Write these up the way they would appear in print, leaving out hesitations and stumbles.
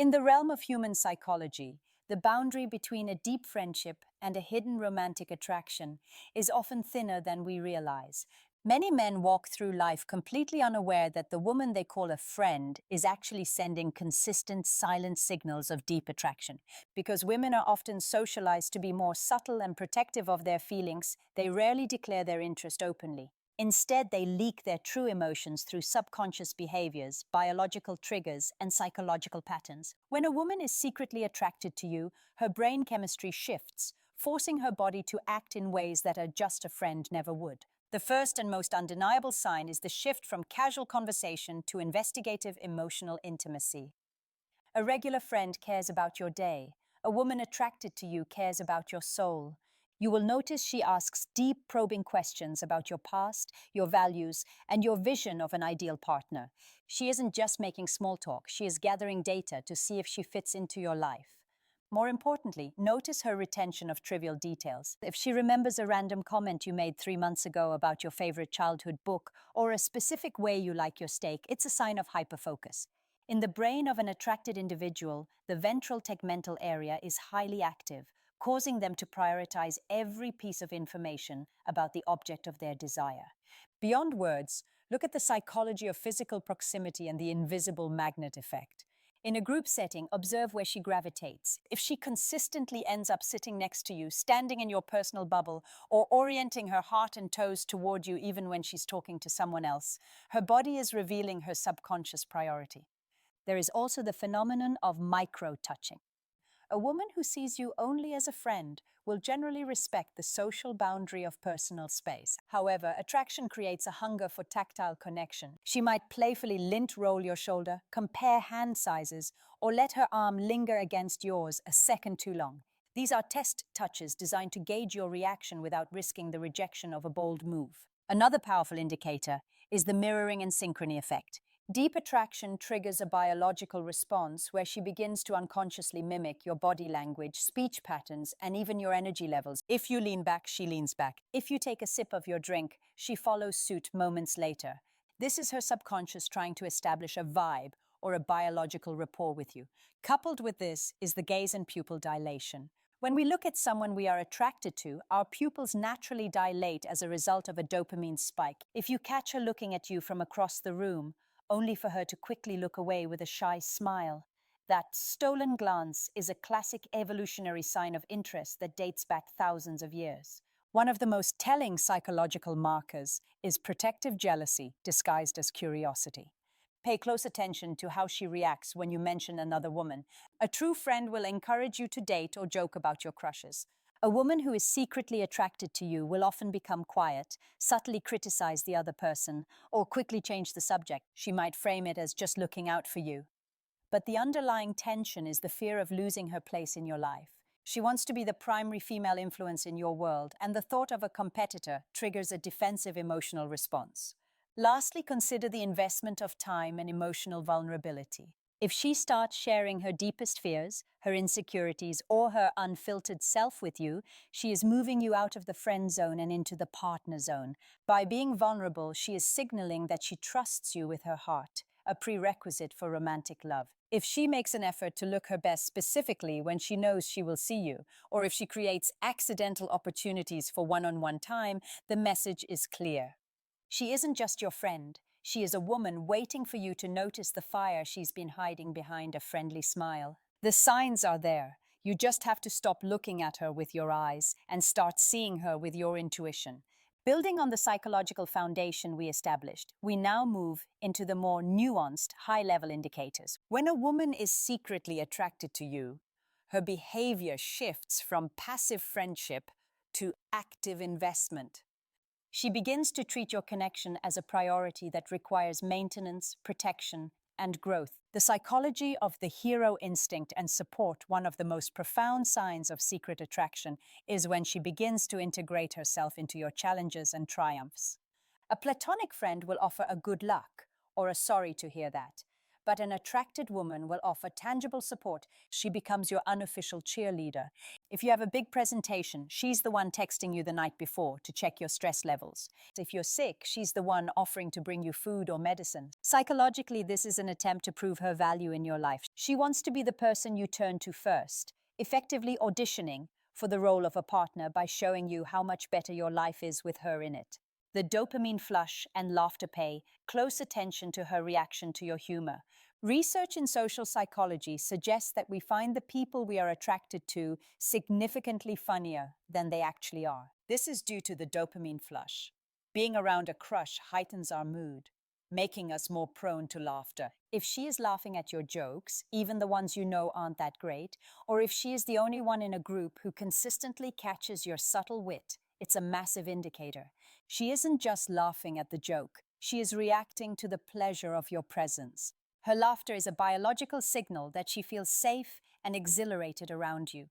In the realm of human psychology, the boundary between a deep friendship and a hidden romantic attraction is often thinner than we realize. Many men walk through life completely unaware that the woman they call a friend is actually sending consistent, silent signals of deep attraction. Because women are often socialized to be more subtle and protective of their feelings, they rarely declare their interest openly. Instead, they leak their true emotions through subconscious behaviors, biological triggers, and psychological patterns. When a woman is secretly attracted to you, her brain chemistry shifts, forcing her body to act in ways that just a friend never would. The first and most undeniable sign is the shift from casual conversation to investigative emotional intimacy. A regular friend cares about your day. A woman attracted to you cares about your soul. You will notice she asks deep, probing questions about your past, your values, and your vision of an ideal partner. She isn't just making small talk, she is gathering data to see if she fits into your life. More importantly, notice her retention of trivial details. If she remembers a random comment you made 3 months ago about your favorite childhood book or a specific way you like your steak, it's a sign of hyperfocus. In the brain of an attracted individual, the ventral tegmental area is highly active, causing them to prioritize every piece of information about the object of their desire. Beyond words, look at the psychology of physical proximity and the invisible magnet effect. In a group setting, observe where she gravitates. If she consistently ends up sitting next to you, standing in your personal bubble, or orienting her heart and toes toward you even when she's talking to someone else, her body is revealing her subconscious priority. There is also the phenomenon of micro-touching. A woman who sees you only as a friend will generally respect the social boundary of personal space. However, attraction creates a hunger for tactile connection. She might playfully lint roll your shoulder, compare hand sizes, or let her arm linger against yours a second too long. These are test touches designed to gauge your reaction without risking the rejection of a bold move. Another powerful indicator is the mirroring and synchrony effect. Deep attraction triggers a biological response where she begins to unconsciously mimic your body language, speech patterns, and even your energy levels. If you lean back, she leans back. If you take a sip of your drink, she follows suit moments later. This is her subconscious trying to establish a vibe or a biological rapport with you. Coupled with this is the gaze and pupil dilation. When we look at someone we are attracted to, our pupils naturally dilate as a result of a dopamine spike. If you catch her looking at you from across the room, only for her to quickly look away with a shy smile, that stolen glance is a classic evolutionary sign of interest that dates back thousands of years. One of the most telling psychological markers is protective jealousy disguised as curiosity. Pay close attention to how she reacts when you mention another woman. A true friend will encourage you to date or joke about your crushes. A woman who is secretly attracted to you will often become quiet, subtly criticize the other person, or quickly change the subject. She might frame it as just looking out for you. But the underlying tension is the fear of losing her place in your life. She wants to be the primary female influence in your world, and the thought of a competitor triggers a defensive emotional response. Lastly, consider the investment of time and emotional vulnerability. If she starts sharing her deepest fears, her insecurities, or her unfiltered self with you, she is moving you out of the friend zone and into the partner zone. By being vulnerable, she is signaling that she trusts you with her heart, a prerequisite for romantic love. If she makes an effort to look her best specifically when she knows she will see you, or if she creates accidental opportunities for one-on-one time, the message is clear. She isn't just your friend. She is a woman waiting for you to notice the fire she's been hiding behind a friendly smile. The signs are there. You just have to stop looking at her with your eyes and start seeing her with your intuition. Building on the psychological foundation we established, we now move into the more nuanced, high-level indicators. When a woman is secretly attracted to you, her behavior shifts from passive friendship to active investment. She begins to treat your connection as a priority that requires maintenance, protection, and growth. The psychology of the hero instinct and support, one of the most profound signs of secret attraction, is when she begins to integrate herself into your challenges and triumphs. A platonic friend will offer a good luck or a sorry to hear that. but an attracted woman will offer tangible support. She becomes your unofficial cheerleader. If you have a big presentation, she's the one texting you the night before to check your stress levels. If you're sick, she's the one offering to bring you food or medicine. Psychologically, this is an attempt to prove her value in your life. She wants to be the person you turn to first, effectively auditioning for the role of a partner by showing you how much better your life is with her in it. The dopamine flush and laughter pay close attention to her reaction to your humor. Research in social psychology suggests that we find the people we are attracted to significantly funnier than they actually are. This is due to the dopamine flush. Being around a crush heightens our mood, making us more prone to laughter. If she is laughing at your jokes, even the ones you know aren't that great, or if she is the only one in a group who consistently catches your subtle wit, it's a massive indicator. She isn't just laughing at the joke, she is reacting to the pleasure of your presence. Her laughter is a biological signal that she feels safe and exhilarated around you.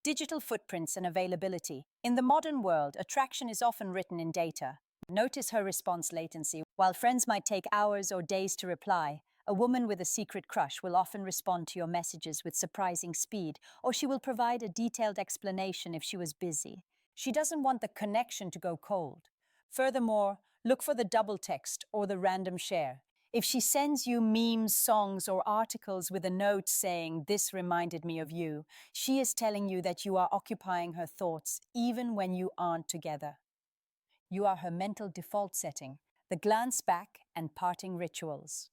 Digital footprints and availability. In the modern world, attraction is often written in data. Notice her response latency. While friends might take hours or days to reply, a woman with a secret crush will often respond to your messages with surprising speed, or she will provide a detailed explanation if she was busy. She doesn't want the connection to go cold. Furthermore, look for the double text or the random share. If she sends you memes, songs, or articles with a note saying, "This reminded me of you," she is telling you that you are occupying her thoughts even when you aren't together. You are her mental default setting, the glance back and parting rituals.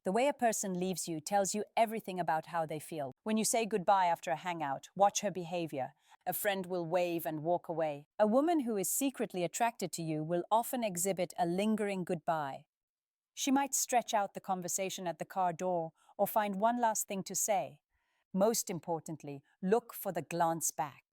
The way a person leaves you tells you everything about how they feel. When you say goodbye after a hangout, watch her behavior. A friend will wave and walk away. A woman who is secretly attracted to you will often exhibit a lingering goodbye. She might stretch out the conversation at the car door or find one last thing to say. Most importantly, look for the glance back.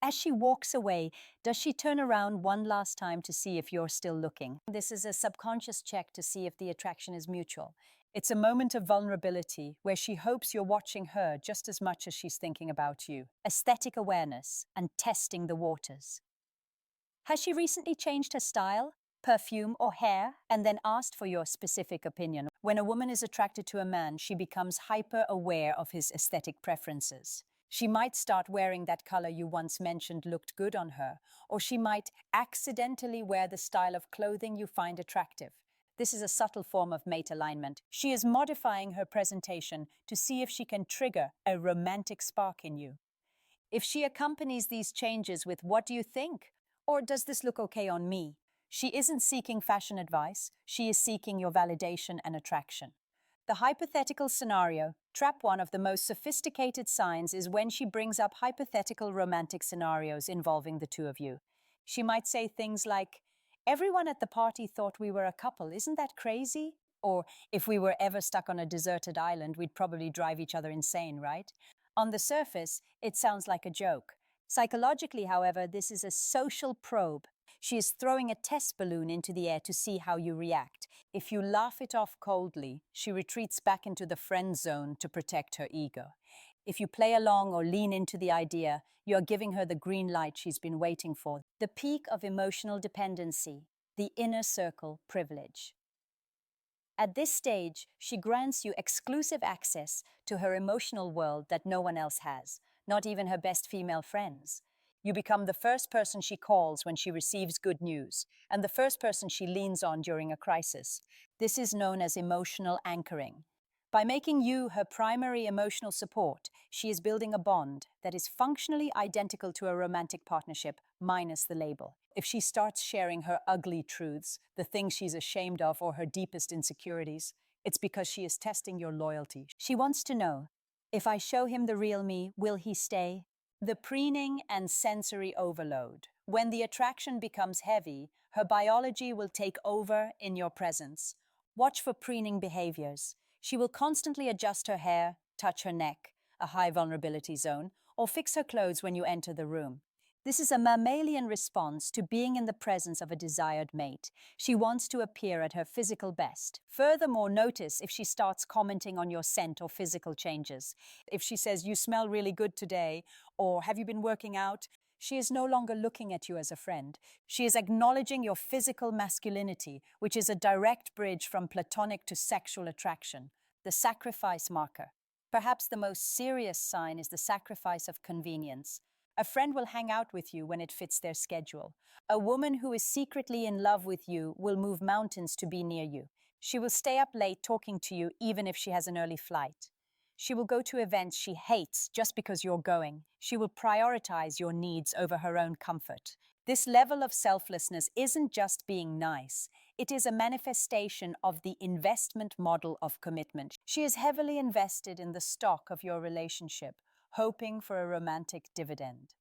As she walks away, does she turn around one last time to see if you're still looking? This is a subconscious check to see if the attraction is mutual. It's a moment of vulnerability where she hopes you're watching her just as much as she's thinking about you. Aesthetic awareness and testing the waters. Has she recently changed her style, perfume, or hair, and then asked for your specific opinion? When a woman is attracted to a man, she becomes hyper-aware of his aesthetic preferences. She might start wearing that color you once mentioned looked good on her, or she might accidentally wear the style of clothing you find attractive. This is a subtle form of mate alignment. She is modifying her presentation to see if she can trigger a romantic spark in you. If she accompanies these changes with "What do you think?" or "Does this look okay on me?" she isn't seeking fashion advice, she is seeking your validation and attraction. The hypothetical scenario, trap one of the most sophisticated signs, is when she brings up hypothetical romantic scenarios involving the two of you. She might say things like, "Everyone at the party thought we were a couple, isn't that crazy?" Or, "If we were ever stuck on a deserted island, we'd probably drive each other insane, right?" On the surface, it sounds like a joke. Psychologically, however, this is a social probe. She is throwing a test balloon into the air to see how you react. If you laugh it off coldly, she retreats back into the friend zone to protect her ego. If you play along or lean into the idea, you are giving her the green light she's been waiting for. The peak of emotional dependency, the inner circle privilege. At this stage, she grants you exclusive access to her emotional world that no one else has, not even her best female friends. You become the first person she calls when she receives good news, and the first person she leans on during a crisis. This is known as emotional anchoring. By making you her primary emotional support, she is building a bond that is functionally identical to a romantic partnership, minus the label. If she starts sharing her ugly truths, the things she's ashamed of, or her deepest insecurities, it's because she is testing your loyalty. She wants to know, if I show him the real me, will he stay? The preening and sensory overload. When the attraction becomes heavy, her biology will take over in your presence. Watch for preening behaviors. She will constantly adjust her hair, touch her neck, a high vulnerability zone, or fix her clothes when you enter the room. This is a mammalian response to being in the presence of a desired mate. She wants to appear at her physical best. Furthermore, notice if she starts commenting on your scent or physical changes. If she says, "You smell really good today," or "Have you been working out?" she is no longer looking at you as a friend. She is acknowledging your physical masculinity, which is a direct bridge from platonic to sexual attraction. the sacrifice marker. Perhaps the most serious sign is the sacrifice of convenience. A friend will hang out with you when it fits their schedule. A woman who is secretly in love with you will move mountains to be near you. She will stay up late talking to you even if she has an early flight. She will go to events she hates just because you're going. She will prioritize your needs over her own comfort. This level of selflessness isn't just being nice. It is a manifestation of the investment model of commitment. She is heavily invested in the stock of your relationship, hoping for a romantic dividend.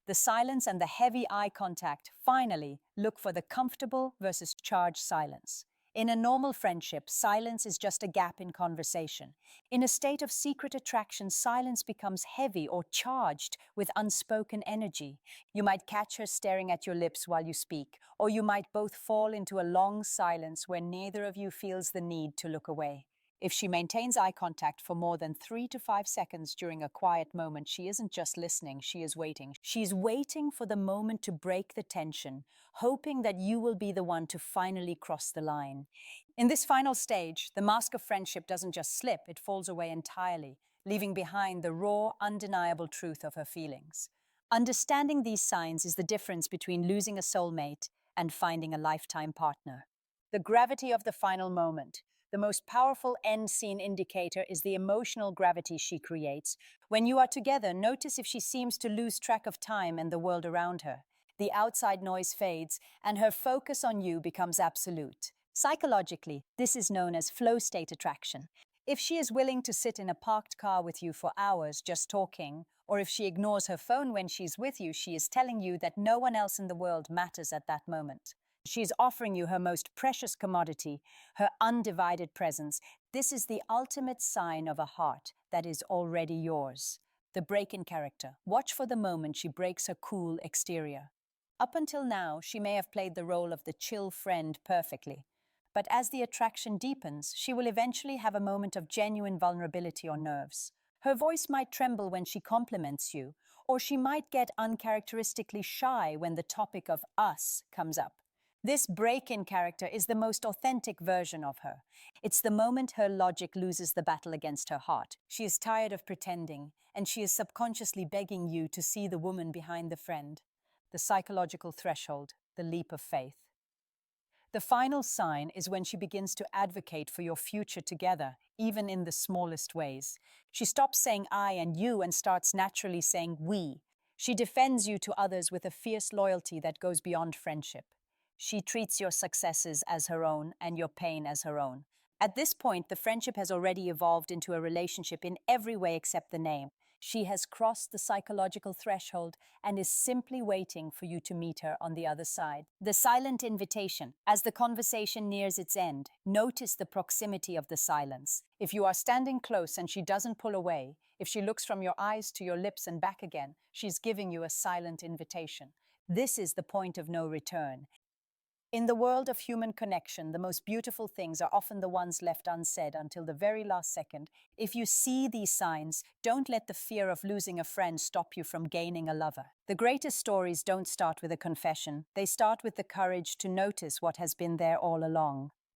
The silence and the heavy eye contact, finally, look for the comfortable versus charged silence. In a normal friendship, silence is just a gap in conversation. In a state of secret attraction, silence becomes heavy or charged with unspoken energy. You might catch her staring at your lips while you speak, or you might both fall into a long silence where neither of you feels the need to look away. If she maintains eye contact for more than 3 to 5 seconds during a quiet moment, she isn't just listening, she is waiting. She's waiting for the moment to break the tension, hoping that you will be the one to finally cross the line. In this final stage, the mask of friendship doesn't just slip, it falls away entirely, leaving behind the raw, undeniable truth of her feelings. Understanding these signs is the difference between losing a soulmate and finding a lifetime partner. The gravity of the final moment. The most powerful end scene indicator is the emotional gravity she creates. When you are together, notice if she seems to lose track of time and the world around her. The outside noise fades, and her focus on you becomes absolute. Psychologically, this is known as flow state attraction. If she is willing to sit in a parked car with you for hours just talking, or if she ignores her phone when she's with you, she is telling you that no one else in the world matters at that moment. She's offering you her most precious commodity, her undivided presence. This is the ultimate sign of a heart that is already yours. The break in character. Watch for the moment she breaks her cool exterior. Up until now, she may have played the role of the chill friend perfectly. But as the attraction deepens, she will eventually have a moment of genuine vulnerability or nerves. Her voice might tremble when she compliments you, or she might get uncharacteristically shy when the topic of us comes up. This break-in character is the most authentic version of her. It's the moment her logic loses the battle against her heart. She is tired of pretending, and she is subconsciously begging you to see the woman behind the friend. The psychological threshold, the leap of faith. The final sign is when she begins to advocate for your future together, even in the smallest ways. She stops saying I and you and starts naturally saying we. She defends you to others with a fierce loyalty that goes beyond friendship. She treats your successes as her own and your pain as her own. At this point, the friendship has already evolved into a relationship in every way except the name. She has crossed the psychological threshold and is simply waiting for you to meet her on the other side. The silent invitation. As the conversation nears its end, notice the proximity of the silence. If you are standing close and she doesn't pull away, if she looks from your eyes to your lips and back again, she's giving you a silent invitation. This is the point of no return. In the world of human connection, the most beautiful things are often the ones left unsaid until the very last second. If you see these signs, don't let the fear of losing a friend stop you from gaining a lover. The greatest stories don't start with a confession. They start with the courage to notice what has been there all along.